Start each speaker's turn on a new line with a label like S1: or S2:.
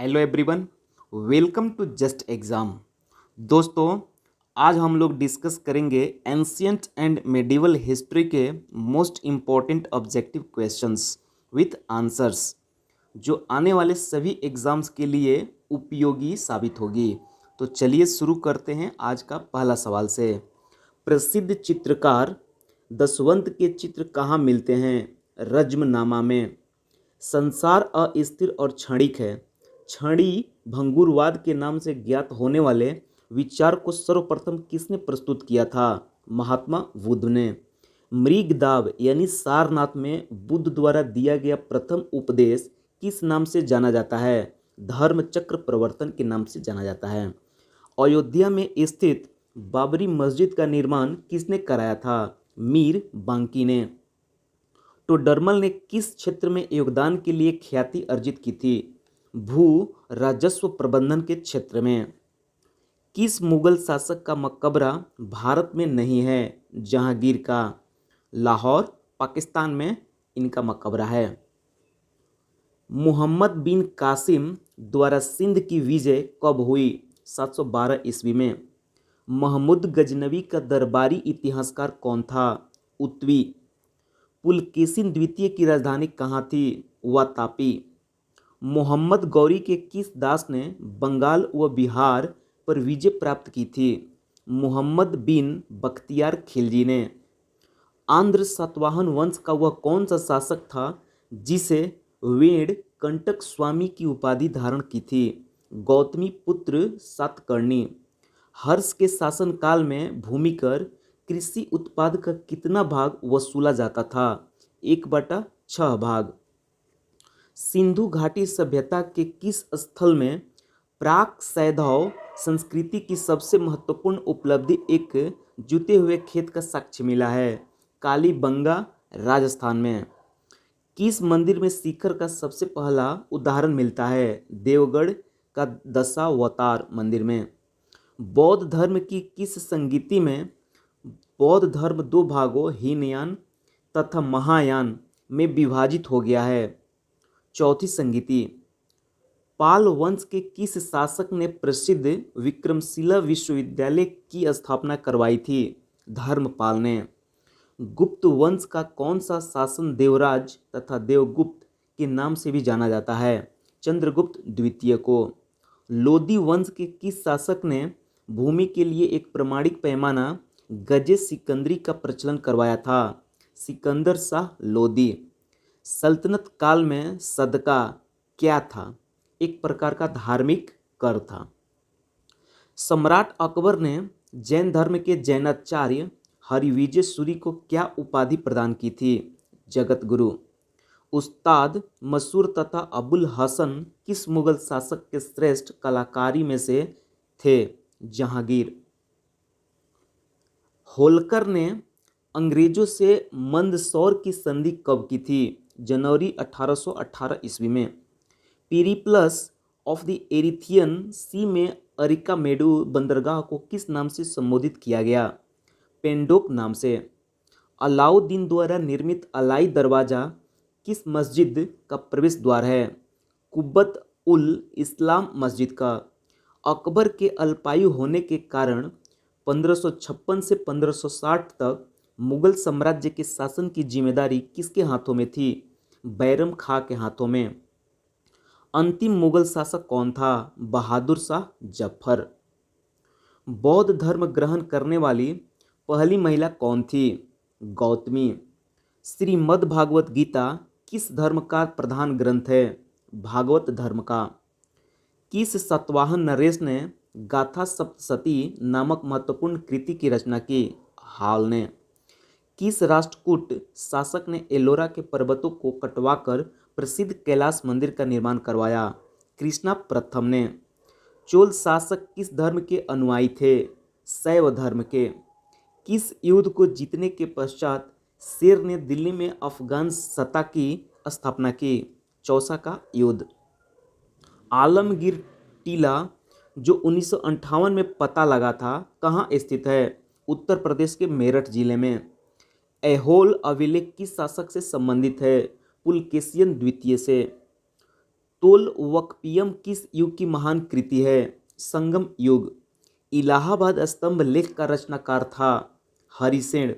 S1: Hello everyone, welcome to just exam. दोस्तों, आज हम लोग डिस्कस करेंगे एंशियंट एंड मेडिवल हिस्ट्री के most important objective questions with answers, जो आने वाले सभी एग्ज़ाम्स के लिए उपयोगी साबित होगी। तो चलिए शुरू करते हैं आज का पहला सवाल से। प्रसिद्ध चित्रकार दसवंत के चित्र कहाँ मिलते हैं? रज्मनामा में। संसार अस्थिर और क्षणिक है। क्षणी भंगुरवाद के नाम से ज्ञात होने वाले विचार को सर्वप्रथम किसने प्रस्तुत किया था? महात्मा बुद्ध ने। मृगदाव यानी सारनाथ में बुद्ध द्वारा दिया गया प्रथम उपदेश किस नाम से जाना जाता है? धर्म चक्र प्रवर्तन के नाम से जाना जाता है। अयोध्या में स्थित बाबरी मस्जिद का निर्माण किसने कराया था? मीर बांकी ने। टोडरमल ने किस क्षेत्र में योगदान के लिए ख्याति अर्जित की थी? भू राजस्व प्रबंधन के क्षेत्र में। किस मुगल शासक का मकबरा भारत में नहीं है? जहांगीर का। लाहौर पाकिस्तान में इनका मकबरा है। मुहम्मद बिन कासिम द्वारा सिंध की विजय कब हुई? 712 ईस्वी में। महमूद गजनवी का दरबारी इतिहासकार कौन था? उत्वी। पुलकेशिन द्वितीय की राजधानी कहाँ थी? वातापी। मोहम्मद गौरी के किस दास ने बंगाल व बिहार पर विजय प्राप्त की थी? मोहम्मद बिन बख्तियार खिलजी ने। आंध्र सातवाहन वंश का वह कौन सा शासक था जिसे वेड़ कंटक स्वामी की उपाधि धारण की थी? गौतमी पुत्र सातकर्णी। हर्ष के शासनकाल में भूमिकर कृषि उत्पाद का कितना भाग वसूला जाता था? 1/6 भाग। सिंधु घाटी सभ्यता के किस स्थल में प्राक सैंधव संस्कृति की सबसे महत्वपूर्ण उपलब्धि एक जुते हुए खेत का साक्ष्य मिला है? कालीबंगा राजस्थान में। किस मंदिर में शिखर का सबसे पहला उदाहरण मिलता है? देवगढ़ का दशावतार मंदिर में। बौद्ध धर्म की किस संगीति में बौद्ध धर्म दो भागों हीनयान तथा महायान में विभाजित हो गया है? चौथी संगीति। पाल वंश के किस शासक ने प्रसिद्ध विक्रमशिला विश्वविद्यालय की स्थापना करवाई थी? धर्मपाल ने। गुप्त वंश का कौन सा शासन देवराज तथा देवगुप्त के नाम से भी जाना जाता है? चंद्रगुप्त द्वितीय को। लोदी वंश के किस शासक ने भूमि के लिए एक प्रमाणिक पैमाना गजे सिकंदरी का प्रचलन करवाया था? सिकंदर शाह लोदी। सल्तनत काल में सदका क्या था? एक प्रकार का धार्मिक कर था। सम्राट अकबर ने जैन धर्म के जैनाचार्य हरिविजय सूरी को क्या उपाधि प्रदान की थी? जगत गुरु। उस्ताद मसूर तथा अबुल हसन किस मुगल शासक के श्रेष्ठ कलाकारी में से थे? जहांगीर। होलकर ने अंग्रेजों से मंदसौर की संधि कब की थी? जनवरी 1818 ईस्वी में। पीरिप्लस ऑफ द एरिथियन सी में अरिकामेडु बंदरगाह को किस नाम से संबोधित किया गया? पेंडोक नाम से। अलाउद्दीन द्वारा निर्मित अलाई दरवाज़ा किस मस्जिद का प्रवेश द्वार है? कुब्बत उल इस्लाम मस्जिद का। अकबर के अल्पायु होने के कारण 1556 से 1560 तक मुगल साम्राज्य के शासन की जिम्मेदारी किसके हाथों में थी? बैरम खां के हाथों में। अंतिम मुगल शासक कौन था? बहादुर शाह जफर। बौद्ध धर्म ग्रहण करने वाली पहली महिला कौन थी? गौतमी। श्रीमद् भागवत गीता किस धर्म का प्रधान ग्रंथ है? भागवत धर्म का। किस सातवाहन नरेश ने गाथा सप्तशती नामक महत्वपूर्ण कृति की रचना की? हाल ने। किस राष्ट्रकूट शासक ने एलोरा के पर्वतों को कटवाकर प्रसिद्ध कैलाश मंदिर का निर्माण करवाया? कृष्णा प्रथम ने। चोल शासक किस धर्म के अनुयायी थे? शैव धर्म के। किस युद्ध को जीतने के पश्चात शेर ने दिल्ली में अफगान सत्ता की स्थापना की? चौसा का युद्ध। आलमगीर टीला जो 1958 में पता लगा था कहाँ स्थित है? उत्तर प्रदेश के मेरठ जिले में। ऐहोल अभिलेख किस शासक से संबंधित है? पुलकेशिन द्वितीय से। तोलवकपियम किस युग की महान कृति है? संगम युग। इलाहाबाद स्तंभ लेख का रचनाकार था हरिसेन।